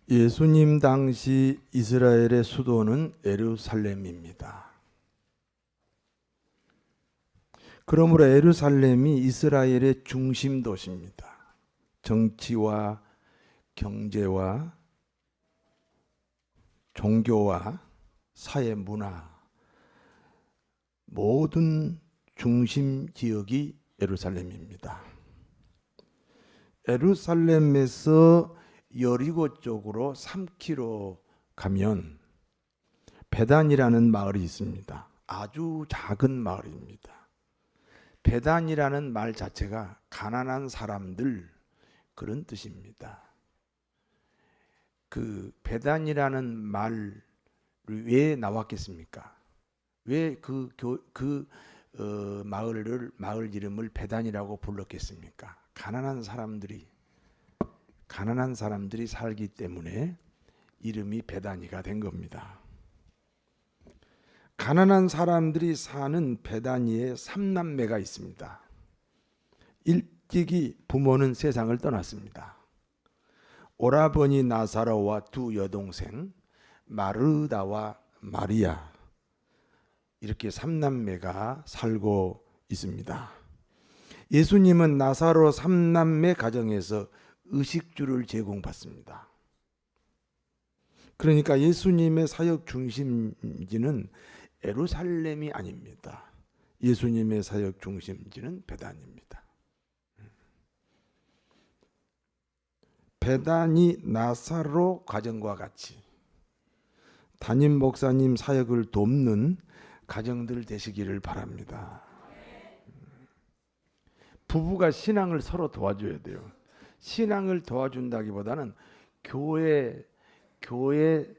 예수님 당시 이스라엘의 수도는 예루살렘입니다. 그러므로 예루살렘이 이스라엘의 중심 도시입니다. 정치와 경제와 종교와 사회 문화 모든 중심 지역이 예루살렘입니다. 예루살렘에서 여리고 쪽으로 3km 가면 베단이라는 마을이 있습니다. 아주 작은 마을입니다. 베단이라는 말 자체가 가난한 사람들 그런 뜻입니다. 그 베단이라는 말이 왜 나왔겠습니까? 왜 마을 이름을 베단이라고 불렀겠습니까? 가난한 사람들이 살기 때문에 이름이 베다니가 된 겁니다. 가난한 사람들이 사는 베다니에 3남매가 있습니다. 일찍이 부모는 세상을 떠났습니다. 오라버니 나사로와 두 여동생 마르다와 마리아, 이렇게 3남매가 살고 있습니다. 예수님은 나사로 3남매 가정에서 의식주를 제공받습니다. 그러니까 예수님의 사역 중심지는 예루살렘이 아닙니다. 예수님의 사역 중심지는 베단입니다. 베단이 나사로 가정과 같이 담임 목사님 사역을 돕는 가정들 되시기를 바랍니다. 부부가 신앙을 서로 도와줘야 돼요. 신앙을 도와준다기보다는 교회에서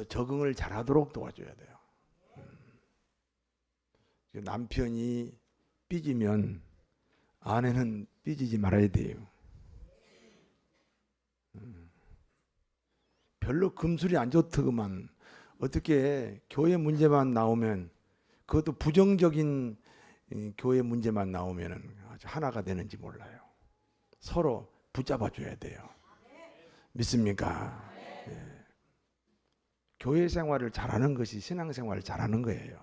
적응을 잘하도록 도와줘야 돼요. 남편이 삐지면 아내는 삐지지 말아야 돼요. 별로 금술이 안 좋더구만 어떻게 교회 문제만 나오면, 그것도 부정적인 교회 문제만 나오면 아주 하나가 되는지 몰라요. 서로 붙잡아 줘야 돼요. 믿습니까? 네. 교회 생활을 잘하는 것이 신앙 생활을 잘하는 거예요.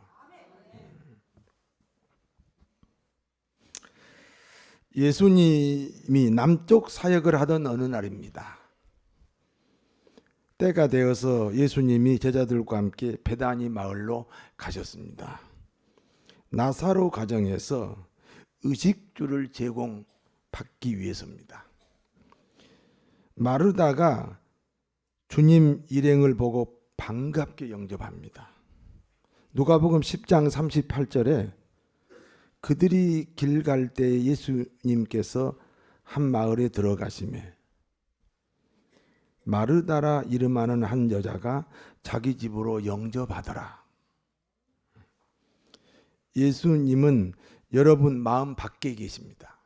예수님이 남쪽 사역을 하던 어느 날입니다. 때가 되어서 예수님이 제자들과 함께 베다니 마을로 가셨습니다. 나사로 가정에서 의식주를 제공받기 위해서입니다. 마르다가 주님 일행을 보고 반갑게 영접합니다. 누가복음 10장 38절에 그들이 길 갈 때 예수님께서 한 마을에 들어가시매 마르다라 이름하는 한 여자가 자기 집으로 영접하더라. 예수님은 여러분 마음 밖에 계십니다.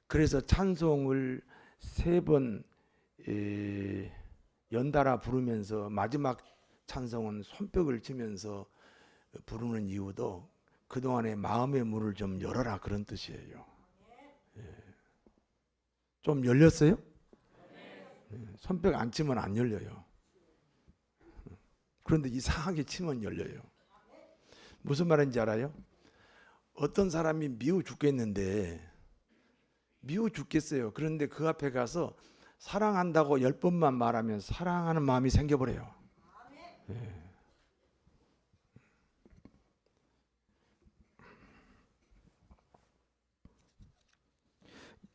그래서 찬송을 3번 연달아 부르면서 마지막 찬송은 손뼉을 치면서 부르는 이유도 그동안에 마음의 문을 좀 열어라 그런 뜻이에요. 좀 열렸어요? 손뼉 안 치면 안 열려요. 그런데 이상하게 치면 열려요. 무슨 말인지 알아요? 어떤 사람이 미워 죽겠는데 미워 죽겠어요. 그런데 그 앞에 가서 사랑한다고 10번만 말하면 사랑하는 마음이 생겨버려요. 예.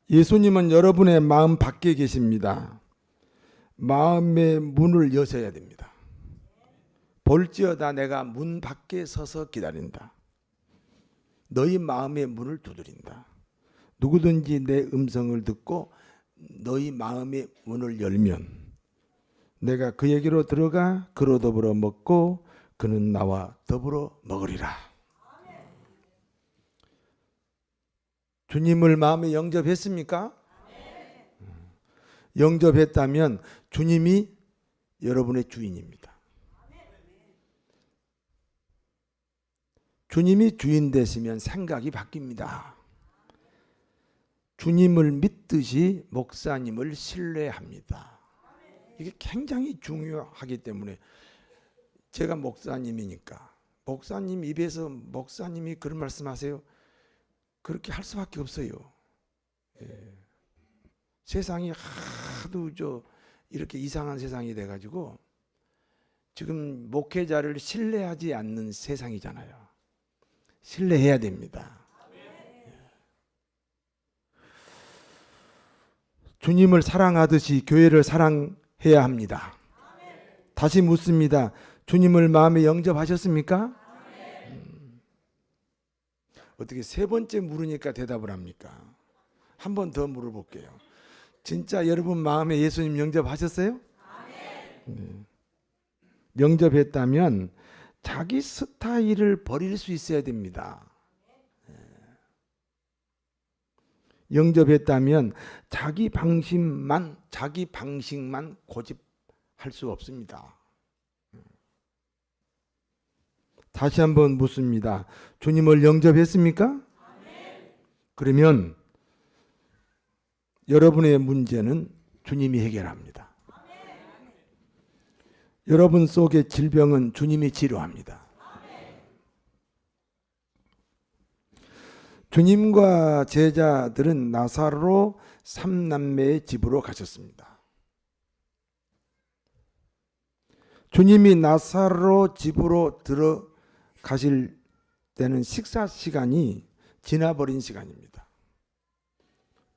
예수님은 여러분의 마음 밖에 계십니다. 마음의 문을 여셔야 됩니다. 볼지어다 내가 문 밖에 서서 기다린다. 너희 마음의 문을 두드린다. 누구든지 내 음성을 듣고 너희 마음의 문을 열면 내가 그에게로 들어가 그로 더불어 먹고 그는 나와 더불어 먹으리라. 주님을 마음에 영접했습니까? 영접했다면 주님이 여러분의 주인입니다. 주님이 주인 되시면 생각이 바뀝니다. 주님을 믿듯이 목사님을 신뢰합니다. 이게 굉장히 중요하기 때문에 제가 목사님이니까 목사님 입에서 목사님이 그런 말씀하세요. 그렇게 할 수밖에 없어요. 예. 세상이 하도 이렇게 이상한 세상이 돼가지고 지금 목회자를 신뢰하지 않는 세상이잖아요. 신뢰해야 됩니다. 주님을 사랑하듯이 교회를 사랑해야 합니다. 다시 묻습니다. 주님을 마음에 영접하셨습니까? 어떻게 세 번째 물으니까 대답을 합니까? 한 번 더 물어볼게요. 진짜 여러분 마음에 예수님 영접하셨어요? 네. 영접했다면 자기 스타일을 버릴 수 있어야 됩니다. 영접했다면 자기 방식만 고집할 수 없습니다. 다시 한번 묻습니다. 주님을 영접했습니까? 그러면 여러분의 문제는 주님이 해결합니다. 여러분 속의 질병은 주님이 치료합니다. 주님과 제자들은 나사로 삼남매의 집으로 가셨습니다. 주님이 나사로 집으로 들어가실 때는 식사 시간이 지나버린 시간입니다.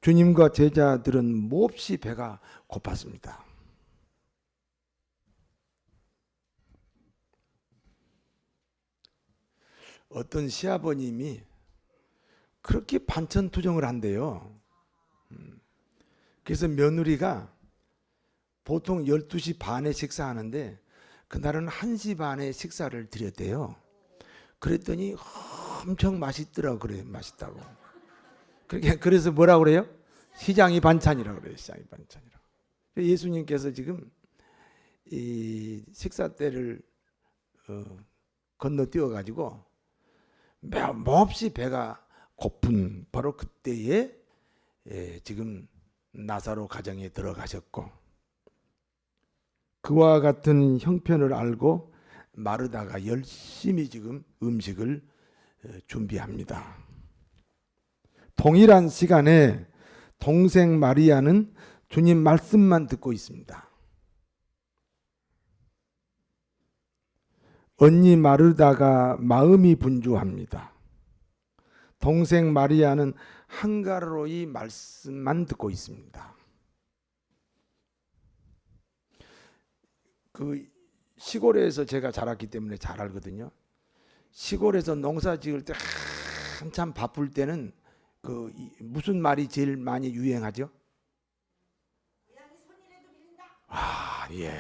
주님과 제자들은 몹시 배가 고팠습니다. 어떤 시아버님이 그렇게 반천투정을 한대요. 그래서 며느리가 보통 12시 반에 식사하는데 그날은 1시 반에 식사를 드렸대요. 그랬더니 엄청 맛있더라고. 그래요. 맛있다고. 그래서 뭐라고 그래요? 시장이 반찬이라고 그래요. 시장이 반찬이라고. 예수님께서 지금 이 식사 때를 건너뛰어 가지고 몹시 배가 고픈 바로 그때에 지금 나사로 가정에 들어가셨고, 그와 같은 형편을 알고 마르다가 열심히 지금 음식을 준비합니다. 동일한 시간에 동생 마리아는 주님 말씀만 듣고 있습니다. 언니 마르다가 마음이 분주합니다. 동생 마리아는 한가로이 말씀만 듣고 있습니다. 그 시골에서 제가 자랐기 때문에 잘 알거든요. 시골에서 농사 지을 때 한참 바쁠 때는 그 무슨 말이 제일 많이 유행하죠? 아, 예.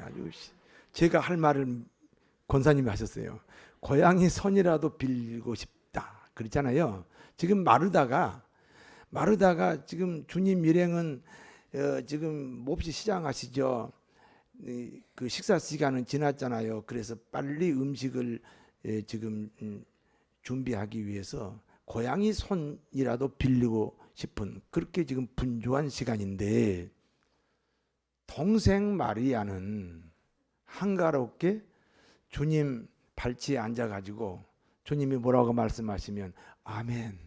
아주 제가 할 말을 권사님이 하셨어요. 고양이 손이라도 빌고 싶다. 그랬잖아요. 지금 마르다가 지금 주님 일행은 지금 몹시 시장하시죠. 그 식사 시간은 지났잖아요. 그래서 빨리 음식을 지금 준비하기 위해서 고양이 손이라도 빌리고 싶은 그렇게 지금 분주한 시간인데, 동생 마리아는 한가롭게 주님 발치에 앉아가지고 주님이 뭐라고 말씀하시면 아멘,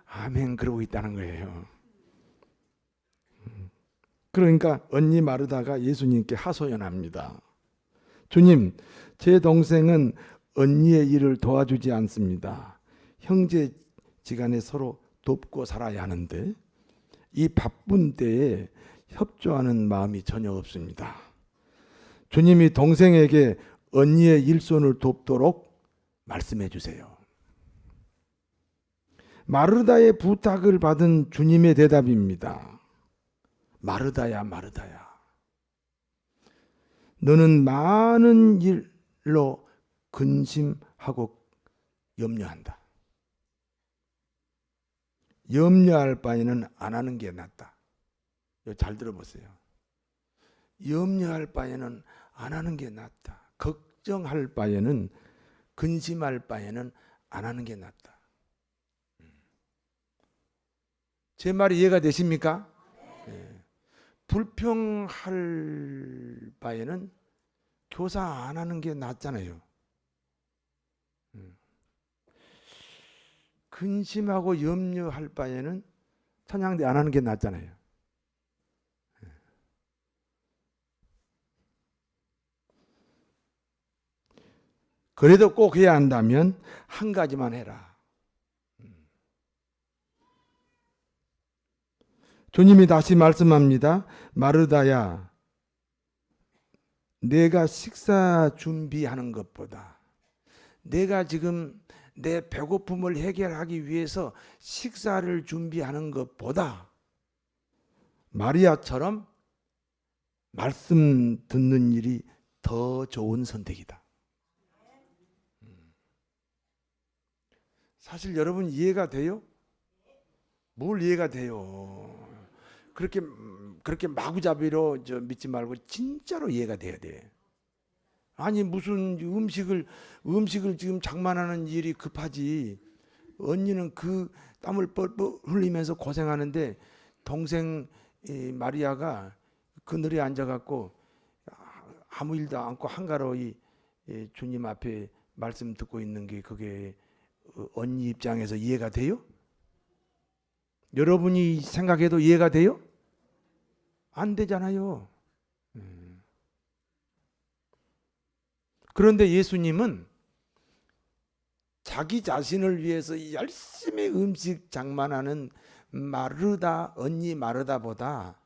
아멘 그러고 있다는 거예요. 그러니까 언니 마르다가 예수님께 하소연합니다. 주님, 제 동생은 언니의 일을 도와주지 않습니다. 형제지간에 서로 돕고 살아야 하는데 이 바쁜 때에 협조하는 마음이 전혀 없습니다. 주님이 동생에게 언니의 일손을 돕도록 말씀해 주세요. 마르다의 부탁을 받은 주님의 대답입니다. 마르다야, 마르다야. 너는 많은 일로 근심하고 염려한다. 염려할 바에는 안 하는 게 낫다. 잘 들어보세요. 염려할 바에는 안 하는 게 낫다. 걱정할 바에는, 근심할 바에는 안 하는 게 낫다. 제 말이 이해가 되십니까? 예. 불평할 바에는 교사 안 하는 게 낫잖아요. 근심하고 염려할 바에는 찬양대 안 하는 게 낫잖아요. 그래도 꼭 해야 한다면 한 가지만 해라. 주님이 다시 말씀합니다. 마르다야, 내가 식사 준비하는 것보다, 내가 지금 내 배고픔을 해결하기 위해서 식사를 준비하는 것보다 마리아처럼 말씀 듣는 일이 더 좋은 선택이다. 사실 여러분 이해가 돼요? 뭘 이해가 돼요? 그렇게 마구잡이로 믿지 말고 진짜로 이해가 돼야 돼. 아니 무슨 음식을 지금 장만하는 일이 급하지. 언니는 그 땀을 뻘뻘 흘리면서 고생하는데 동생 마리아가 그늘에 앉아갖고 아무 일도 않고 한가로이 주님 앞에 말씀 듣고 있는 게 그게 언니 입장에서 이해가 돼요? 여러분이 생각해도 이해가 돼요? 안 되잖아요. 그런데 예수님은 자기 자신을 위해서 열심히 음식 장만하는 언니 마르다보다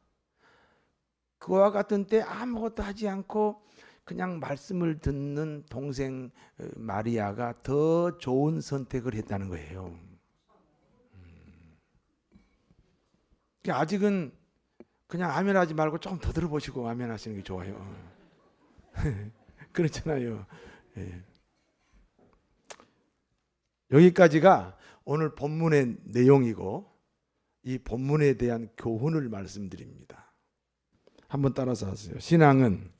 그와 같은 때 아무것도 하지 않고 그냥 말씀을 듣는 동생 마리아가 더 좋은 선택을 했다는 거예요. 아직은 그냥 아멘 하지 말고 좀 더 들어보시고 아멘 하시는 게 좋아요. 그렇잖아요. 예. 여기까지가 오늘 본문의 내용이고 이 본문에 대한 교훈을 말씀드립니다. 한번 따라서 하세요. 신앙은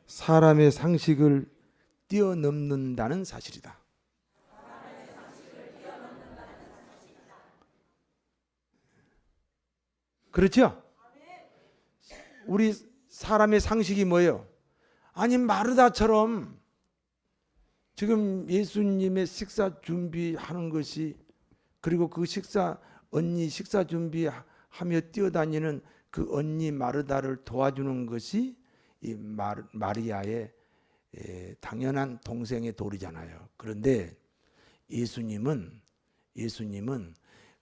사람의 상식을 뛰어넘는다는 사실이다. 그렇죠? 우리 사람의 상식이 뭐예요? 아니 마르다처럼 지금 예수님의 식사 준비하는 것이 그리고 그 언니 식사 준비하며 뛰어다니는 그 언니 마르다를 도와주는 것이 이 마리아의 당연한 동생의 도리잖아요. 그런데 예수님은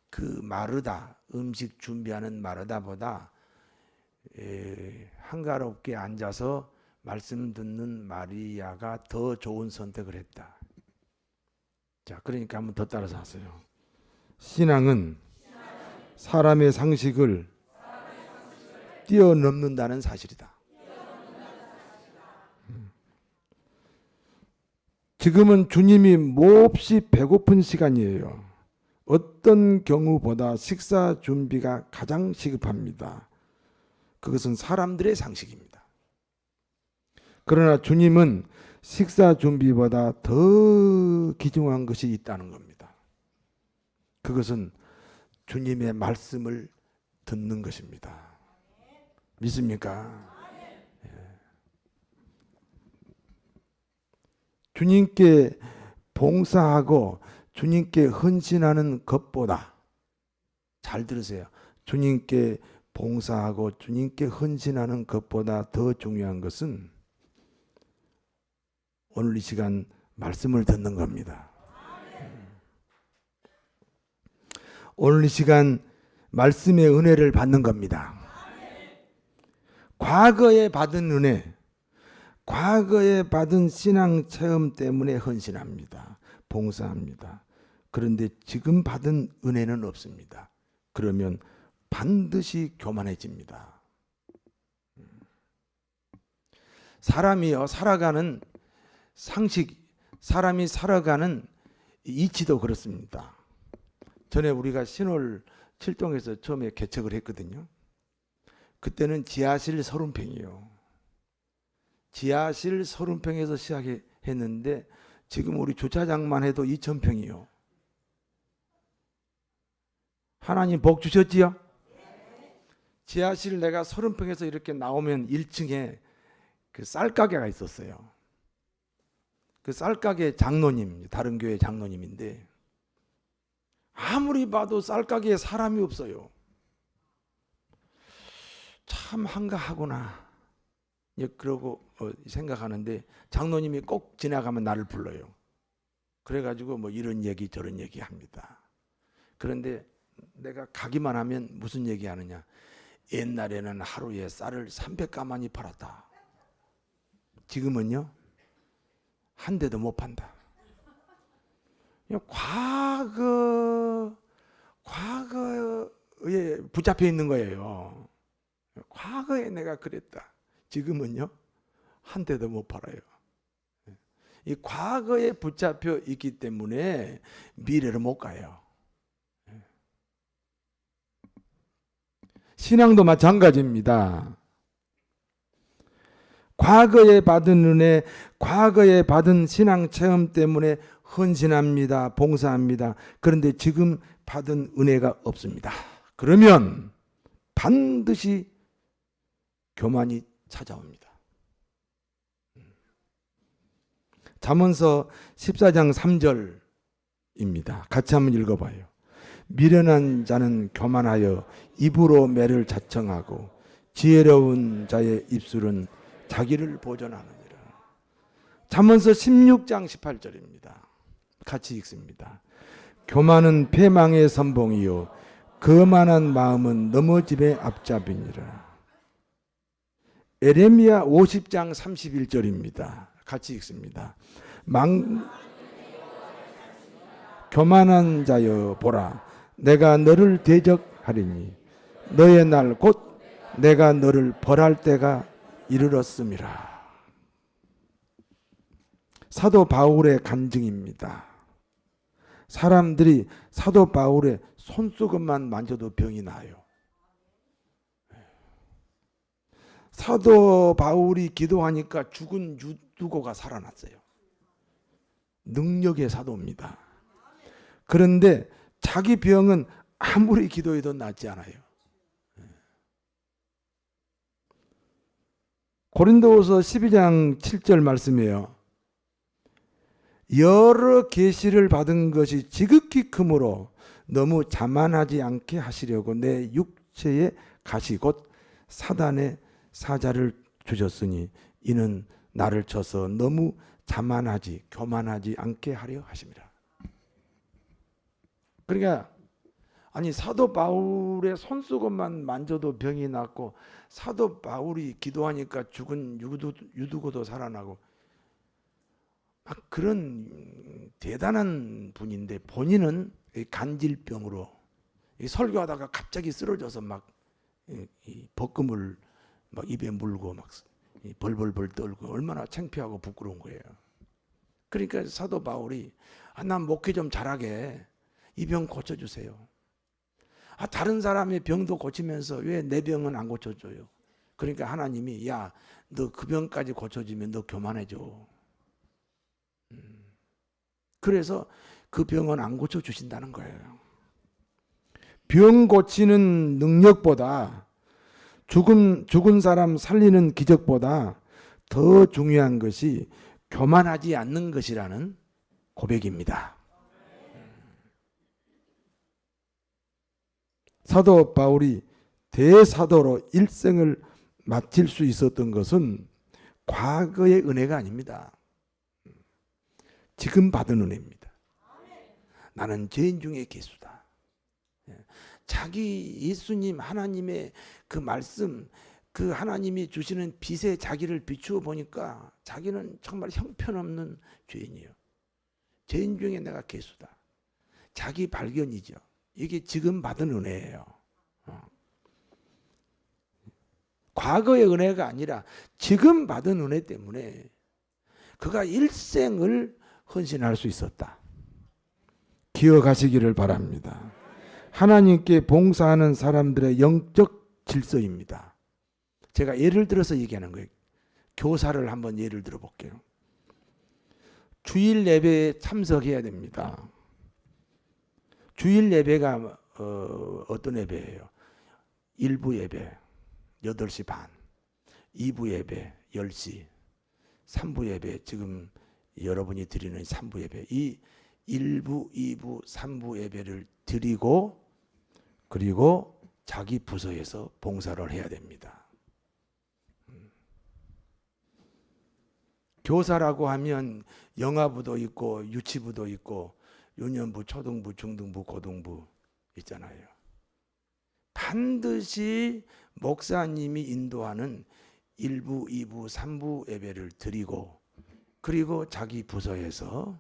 그 마르다 음식 준비하는 마르다보다 한가롭게 앉아서 말씀 듣는 마리아가 더 좋은 선택을 했다. 자, 그러니까 한번 더 따라서 하세요. 신앙은 사람의 상식을 뛰어넘는다는 사실이다. 지금은 주님이 몹시 배고픈 시간이에요. 어떤 경우보다 식사 준비가 가장 시급합니다. 그것은 사람들의 상식입니다. 그러나 주님은 식사 준비보다 더 귀중한 것이 있다는 겁니다. 그것은 주님의 말씀을 듣는 것입니다. 믿습니까? 주님께 봉사하고 주님께 헌신하는 것보다, 잘 들으세요. 주님께 봉사하고 주님께 헌신하는 것보다 더 중요한 것은 오늘 이 시간 말씀을 듣는 겁니다. 오늘 이 시간 말씀의 은혜를 받는 겁니다. 과거에 받은 은혜, 과거에 받은 신앙 체험 때문에 헌신합니다. 봉사합니다. 그런데 지금 받은 은혜는 없습니다. 그러면 반드시 교만해집니다. 사람이요, 살아가는 상식, 사람이 살아가는 이치도 그렇습니다. 전에 우리가 신월 7동에서 처음에 개척을 했거든요. 그때는 지하실 30평이요. 지하실 30평에서 시작했는데 지금 우리 주차장만 해도 2000평이요. 하나님 복 주셨지요? 지하실 내가 30평에서 이렇게 나오면 1층에 그 쌀가게가 있었어요. 그 쌀가게 장로님, 다른 교회 장로님인데 아무리 봐도 쌀가게에 사람이 없어요. 참 한가하구나. 그러고 생각하는데 장로님이 꼭 지나가면 나를 불러요. 그래가지고 뭐 이런 얘기 저런 얘기 합니다. 그런데 내가 가기만 하면 무슨 얘기 하느냐. 옛날에는 하루에 쌀을 300가마니 팔았다. 지금은요? 한 대도 못 판다. 과거에 붙잡혀 있는 거예요. 과거에 내가 그랬다. 지금은요? 한 대도 못 팔아요. 이 과거에 붙잡혀 있기 때문에 미래로 못 가요. 신앙도 마찬가지입니다. 과거에 받은 은혜, 과거에 받은 신앙 체험 때문에 헌신합니다. 봉사합니다. 그런데 지금 받은 은혜가 없습니다. 그러면 반드시 교만이 찾아옵니다. 잠언서 14장 3절입니다. 같이 한번 읽어봐요. 미련한 자는 교만하여 입으로 매를 자청하고 지혜로운 자의 입술은 자기를 보존하느니라. 잠언서 16장 18절입니다. 같이 읽습니다. 교만은 패망의 선봉이요 거만한 마음은 넘어짐의 앞잡이니라. 에레미야 50장 31절입니다. 같이 읽습니다. 교만한 자여 보라 내가 너를 대적하리니 너의 날 곧 내가 너를 벌할 때가 이르렀음이라. 사도 바울의 간증입니다. 사람들이 사도 바울의 손수건만 만져도 병이 나요. 사도 바울이 기도하니까 죽은 유두고가 살아났어요. 능력의 사도입니다. 그런데 자기 병은 아무리 기도해도 낫지 않아요. 고린도후서 12장 7절 말씀이에요. 여러 계시를 받은 것이 지극히 크므로 너무 자만하지 않게 하시려고 내 육체에 가시 곧 사단의 사자를 주셨으니 이는 나를 쳐서 너무 자만하지 교만하지 않게 하려 하십니다. 그러니까 아니 사도 바울의 손수건만 만져도 병이 낫고 사도 바울이 기도하니까 죽은 유두고도 살아나고 막 그런 대단한 분인데 본인은 간질병으로 설교하다가 갑자기 쓰러져서 막 벗금을 막 입에 물고 막 벌벌벌 떨고 얼마나 창피하고 부끄러운 거예요. 그러니까 사도 바울이 난 목회 좀 잘하게 이 병 고쳐주세요. 다른 사람의 병도 고치면서 왜 내 병은 안 고쳐줘요? 그러니까 하나님이 야, 너 그 병까지 고쳐주면 너 교만해져. 그래서 그 병은 안 고쳐주신다는 거예요. 병 고치는 능력보다 죽은 사람 살리는 기적보다 더 중요한 것이 교만하지 않는 것이라는 고백입니다. 사도 바울이 대사도로 일생을 마칠 수 있었던 것은 과거의 은혜가 아닙니다. 지금 받은 은혜입니다. 나는 죄인 중에 괴수다. 자기 예수님 하나님의 그 말씀, 그 하나님이 주시는 빛에 자기를 비추어 보니까 자기는 정말 형편없는 죄인이에요. 죄인 중에 내가 괴수다. 자기 발견이죠. 이게 지금 받은 은혜예요. 과거의 은혜가 아니라 지금 받은 은혜 때문에 그가 일생을 헌신할 수 있었다. 기억하시기를 바랍니다. 하나님께 봉사하는 사람들의 영적 질서입니다. 제가 예를 들어서 얘기하는 거예요. 교사를 한번 예를 들어 볼게요. 주일 예배에 참석해야 됩니다. 주일 예배가 어떤 예배예요? 1부 예배 8시 반, 2부 예배 10시, 3부 예배 지금 여러분이 드리는 3부 예배, 이 1부, 2부, 3부 예배를 드리고 그리고 자기 부서에서 봉사를 해야 됩니다. 교사라고 하면 영아부도 있고 유치부도 있고 유년부, 초등부, 중등부, 고등부 있잖아요. 반드시 목사님이 인도하는 1부, 2부, 3부 예배를 드리고 그리고 자기 부서에서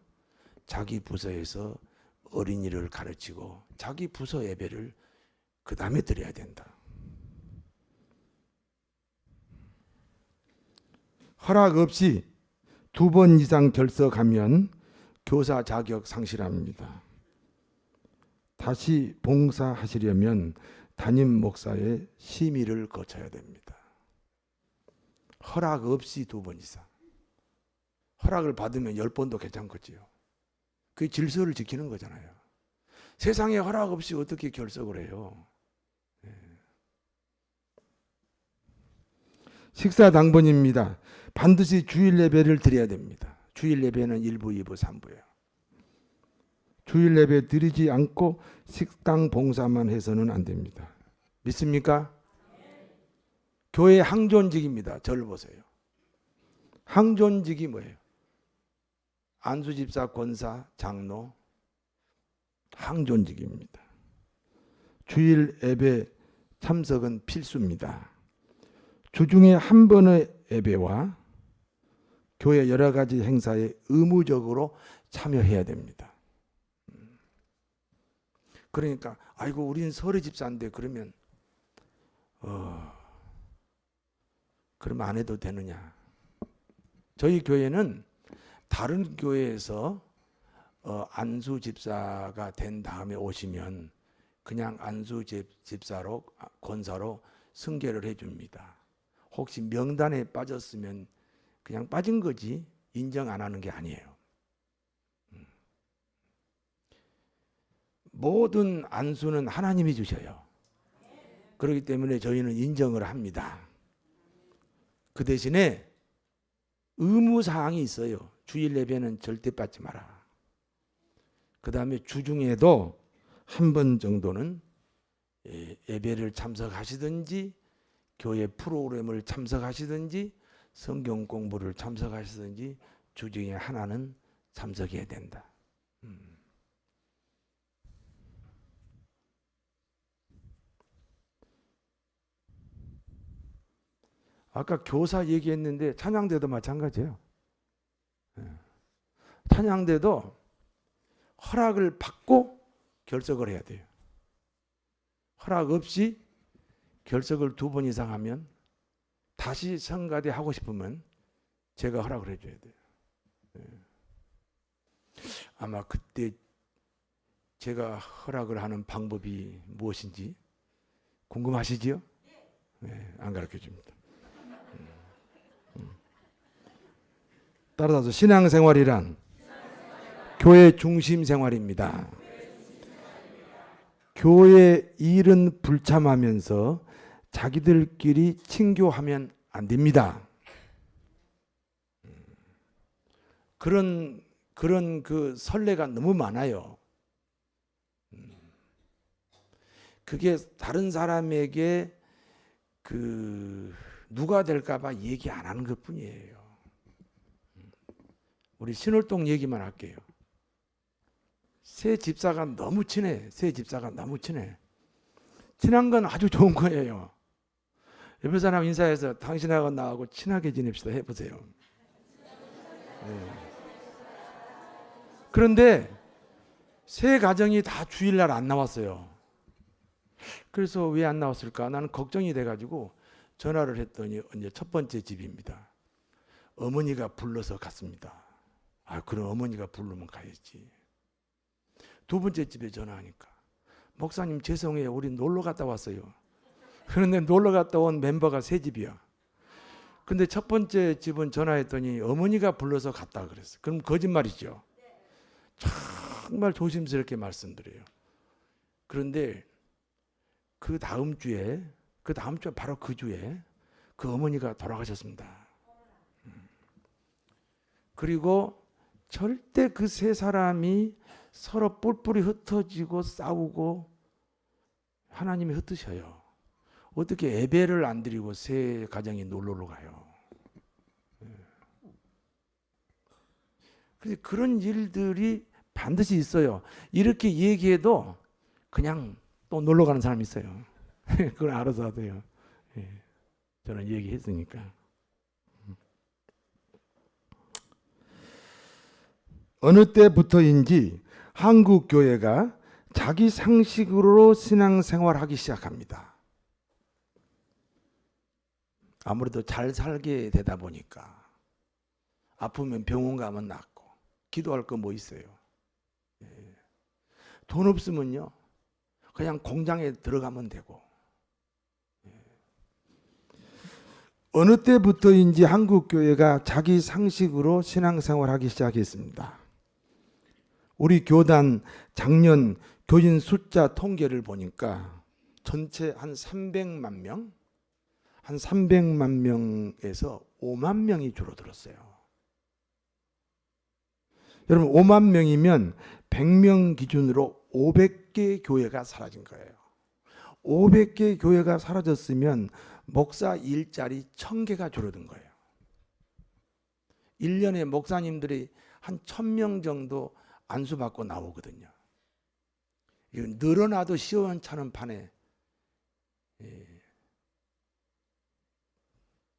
어린이를 가르치고 자기 부서 예배를 그 다음에 드려야 된다. 허락 없이 2번 이상 결석하면 교사 자격 상실합니다. 다시 봉사하시려면 담임 목사의 심의를 거쳐야 됩니다. 허락 없이 2번 이상. 허락을 받으면 10번도 괜찮겠지요. 그게 질서를 지키는 거잖아요. 세상에 허락 없이 어떻게 결석을 해요? 식사 당번입니다. 반드시 주일 예배를 드려야 됩니다. 주일 예배는 1부, 2부, 3부예요. 주일 예배 드리지 않고 식당 봉사만 해서는 안 됩니다. 믿습니까? 교회 항존직입니다. 저를 보세요. 항존직이 뭐예요? 안수집사, 권사, 장로, 항존직입니다. 주일 예배 참석은 필수입니다. 주중에 한 번의 예배와 교회 여러 가지 행사에 의무적으로 참여해야 됩니다. 그러니까 아이고 우린 설의 집사인데 그러면 그러면 안 해도 되느냐? 저희 교회는 다른 교회에서 안수 집사가 된 다음에 오시면 그냥 안수 집사로 권사로 승계를 해줍니다. 혹시 명단에 빠졌으면 그냥 빠진 거지 인정 안 하는 게 아니에요. 모든 안수는 하나님이 주셔요. 그렇기 때문에 저희는 인정을 합니다. 그 대신에 의무사항이 있어요. 주일 예배는 절대 빠지지 마라. 그 다음에 주중에도 한 번 정도는 예배를 참석하시든지 교회 프로그램을 참석하시든지 성경 공부를 참석하시든지 주중에 하나는 참석해야 된다. 아까 교사 얘기했는데 찬양대도 마찬가지예요. 찬양대도 허락을 받고 결석을 해야 돼요. 허락 없이 결석을 2번 이상 하면 다시 성가대 하고 싶으면 제가 허락을 해줘야 돼요. 아마 그때 제가 허락을 하는 방법이 무엇인지 궁금하시지요? 네, 안 가르쳐 줍니다. 따라서 신앙생활이란 교회 중심 생활입니다. 교회 일은 불참하면서 자기들끼리 친교하면 안 됩니다. 그런 그 선례가 너무 많아요. 그게 다른 사람에게 누가 될까봐 얘기 안 하는 것뿐이에요. 우리 신월동 얘기만 할게요. 새 집사가 너무 친해. 친한 건 아주 좋은 거예요. 옆에 사람 인사해서 당신하고 나하고 친하게 지냅시다 해보세요. 네. 그런데 새 가정이 다 주일날 안 나왔어요. 그래서 왜 안 나왔을까? 나는 걱정이 돼가지고 전화를 했더니 이제 첫 번째 집입니다. 어머니가 불러서 갔습니다. 그럼 어머니가 부르면 가야지. 2번째 집에 전화하니까 목사님 죄송해요. 우리 놀러 갔다 왔어요. 그런데 놀러 갔다 온 멤버가 3집이야. 근데 첫 번째 집은 전화했더니 어머니가 불러서 갔다 그랬어. 그럼 거짓말이죠. 정말 조심스럽게 말씀드려요. 그런데 그 다음 주에 바로 그 주에 그 어머니가 돌아가셨습니다. 그리고 절대 그 세 사람이 서로 뿔뿔이 흩어지고 싸우고 하나님이 흩으셔요. 어떻게 예배를 안 드리고 세 가정이 놀러를 가요. 그래서 그런 일들이 반드시 있어요. 이렇게 얘기해도 그냥 또 놀러 가는 사람이 있어요. 그걸 알아서 하세요. 저는 얘기했으니까. 어느 때부터인지 한국 교회가 자기 상식으로 신앙생활하기 시작합니다. 아무래도 잘 살게 되다 보니까 아프면 병원 가면 낫고 기도할 거 뭐 있어요. 돈 없으면요 그냥 공장에 들어가면 되고. 어느 때부터인지 한국 교회가 자기 상식으로 신앙생활하기 시작했습니다. 우리 교단 작년 교인 숫자 통계를 보니까 전체 한 300만 명, 한 300만 명에서 5만 명이 줄어들었어요. 여러분 5만 명이면 100명 기준으로 500개 교회가 사라진 거예요. 500개 교회가 사라졌으면 목사 일자리 1000개가 줄어든 거예요. 1년에 목사님들이 한 1000명 정도 안수받고 나오거든요. 늘어나도 시원찮은 판에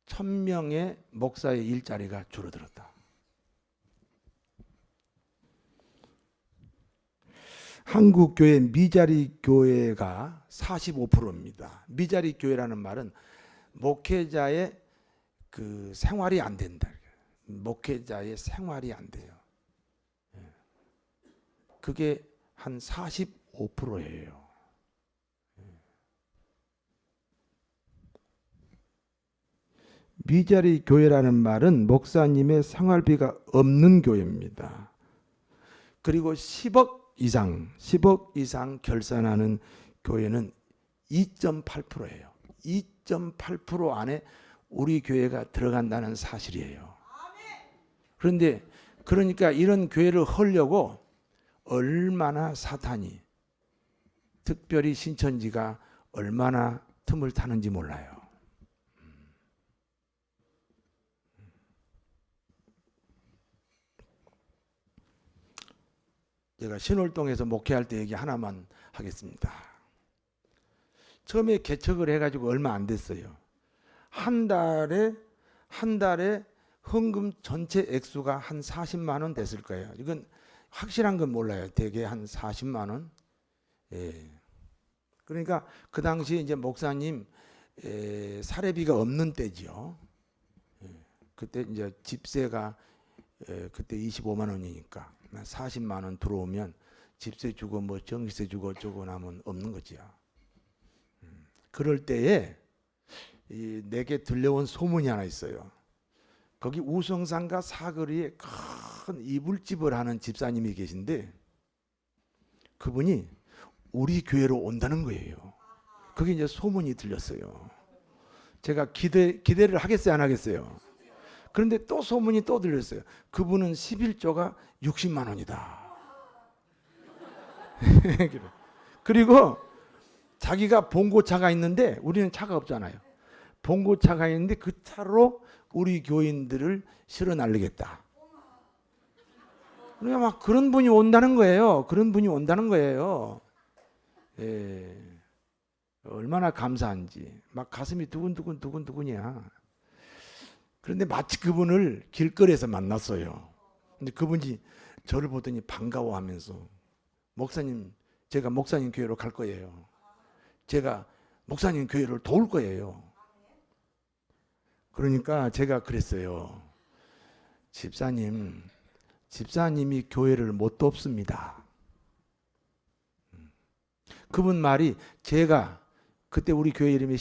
1000명의 목사의 일자리가 줄어들었다. 한국 교회 미자리 교회가 45%입니다. 미자리 교회라는 말은 목회자의 그 생활이 안 된다. 목회자의 생활이 안 돼요. 그게 한 45%예요. 미자리 교회라는 말은 목사님의 생활비가 없는 교회입니다. 그리고 10억 이상 결산하는 교회는 2.8%예요. 2.8% 안에 우리 교회가 들어간다는 사실이에요. 그런데 그러니까 이런 교회를 헐려고 얼마나 사탄이, 특별히 신천지가 얼마나 틈을 타는지 몰라요. 제가 신월동에서 목회할 때 얘기 하나만 하겠습니다. 처음에 개척을 해가지고 얼마 안 됐어요. 한 달에 헌금 전체 액수가 한 40만 원 됐을 거예요. 이건 확실한 건 몰라요. 대개 한 40만 원. 그러니까 그 당시 이제 목사님 사례비가 없는 때지요. 그때 이제 집세가 그때 25만 원이니까 40만 원 들어오면 집세 주고 뭐 전기세 주고 어쩌고 나면 없는 거지요. 그럴 때에 내게 들려온 소문이 하나 있어요. 거기 우성산가 사거리에 큰 이불집을 하는 집사님이 계신데 그분이 우리 교회로 온다는 거예요. 그게 이제 소문이 들렸어요. 제가 기대를 하겠어요, 안 하겠어요? 그런데 또 소문이 또 들렸어요. 그분은 11조가 60만 원이다. 그리고 자기가 봉고차가 있는데 우리는 차가 없잖아요. 봉고차가 있는데 그 차로 우리 교인들을 실어 날리겠다. 그러니까 막 그런 분이 온다는 거예요. 그런 분이 온다는 거예요. 얼마나 감사한지. 막 가슴이 두근두근이야. 그런데 마치 그분을 길거리에서 만났어요. 근데 그분이 저를 보더니 반가워하면서 목사님, 제가 목사님 교회로 갈 거예요. 제가 목사님 교회를 도울 거예요. 그러니까 제가 그랬어요. 집사님이 교회를 못 돕습니다. 그분 말이 제가 그때 우리 교회 이름이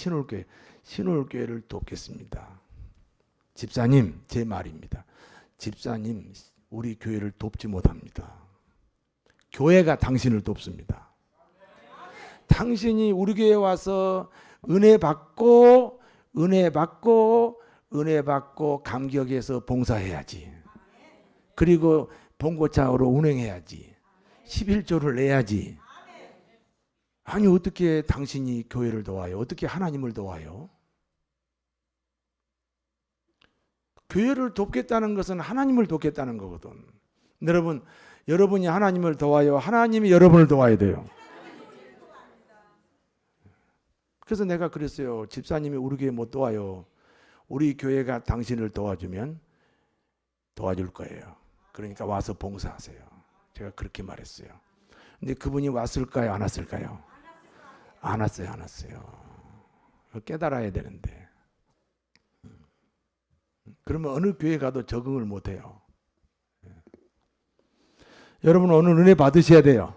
신월교회를 돕겠습니다. 집사님, 제 말입니다. 집사님, 우리 교회를 돕지 못합니다. 교회가 당신을 돕습니다. 당신이 우리 교회 와서 은혜 받고 감격해서 봉사해야지. 그리고 봉고차로 운행해야지. 11조를 내야지. 아니 어떻게 당신이 교회를 도와요? 어떻게 하나님을 도와요? 교회를 돕겠다는 것은 하나님을 돕겠다는 거거든. 여러분이 하나님을 도와요? 하나님이 여러분을 도와야 돼요. 그래서 내가 그랬어요. 집사님이 우리 교회 못 도와요. 우리 교회가 당신을 도와주면 도와줄 거예요. 그러니까 와서 봉사하세요. 제가 그렇게 말했어요. 근데 그분이 왔을까요? 안 왔을까요? 안 왔어요. 깨달아야 되는데. 그러면 어느 교회 가도 적응을 못 해요. 여러분 오늘 은혜 받으셔야 돼요.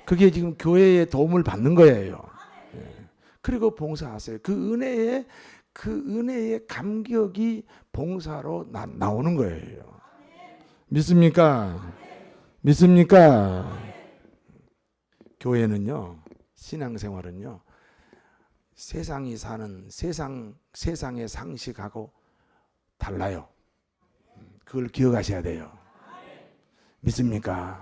그게 지금 교회의 도움을 받는 거예요. 그리고 봉사하세요. 그 은혜의 감격이 봉사로 나오는 거예요. 믿습니까? 교회는요, 신앙생활은요, 세상이 사는 세상의 상식하고 달라요. 그걸 기억하셔야 돼요. 믿습니까?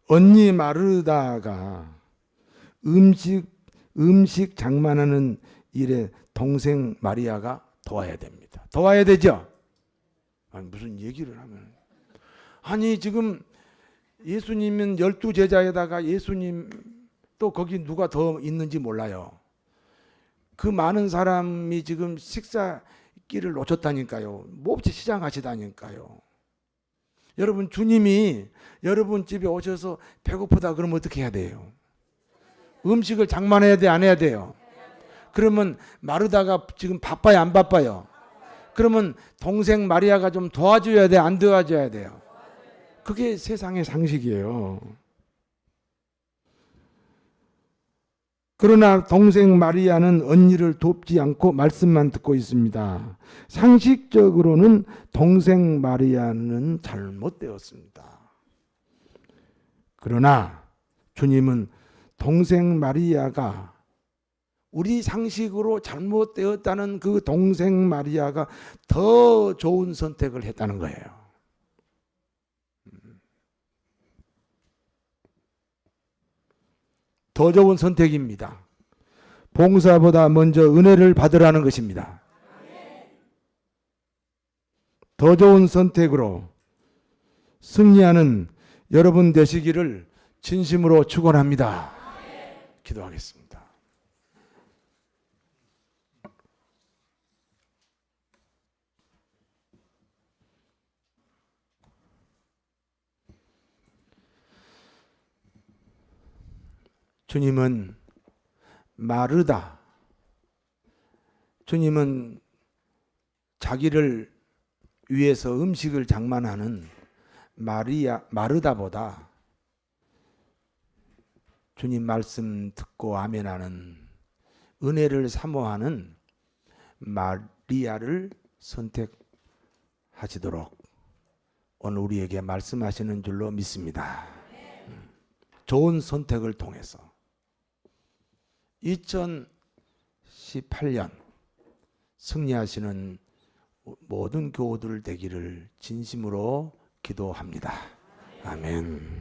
언니 마르다가 음식 장만하는 일에 동생 마리아가 도와야 됩니다. 도와야 되죠? 아니 무슨 얘기를 하면, 아니 지금 예수님은 12제자에다가 예수님 또 거기 누가 더 있는지 몰라요. 그 많은 사람이 지금 식사길을 놓쳤다니까요. 몹시 시장하시다니까요. 여러분 주님이 여러분 집에 오셔서 배고프다 그러면 어떻게 해야 돼요? 음식을 장만해야 돼, 안 해야 돼요? 그러면 마르다가 지금 바빠요, 안 바빠요? 그러면 동생 마리아가 좀 도와줘야 돼, 안 도와줘야 돼요? 그게 세상의 상식이에요. 그러나 동생 마리아는 언니를 돕지 않고 말씀만 듣고 있습니다. 상식적으로는 동생 마리아는 잘못되었습니다. 그러나 주님은 동생 마리아가, 우리 상식으로 잘못되었다는 그 동생 마리아가 더 좋은 선택을 했다는 거예요. 더 좋은 선택입니다. 봉사보다 먼저 은혜를 받으라는 것입니다. 더 좋은 선택으로 승리하는 여러분 되시기를 진심으로 축원합니다. 기도하겠습니다. 주님은 마르다, 주님은 자기를 위해서 음식을 장만하는 마르다보다 주님 말씀 듣고 아멘하는, 은혜를 사모하는 마리아를 선택하시도록 오늘 우리에게 말씀하시는 줄로 믿습니다. 좋은 선택을 통해서 2018년 승리하시는 모든 교우들 되기를 진심으로 기도합니다. 아멘.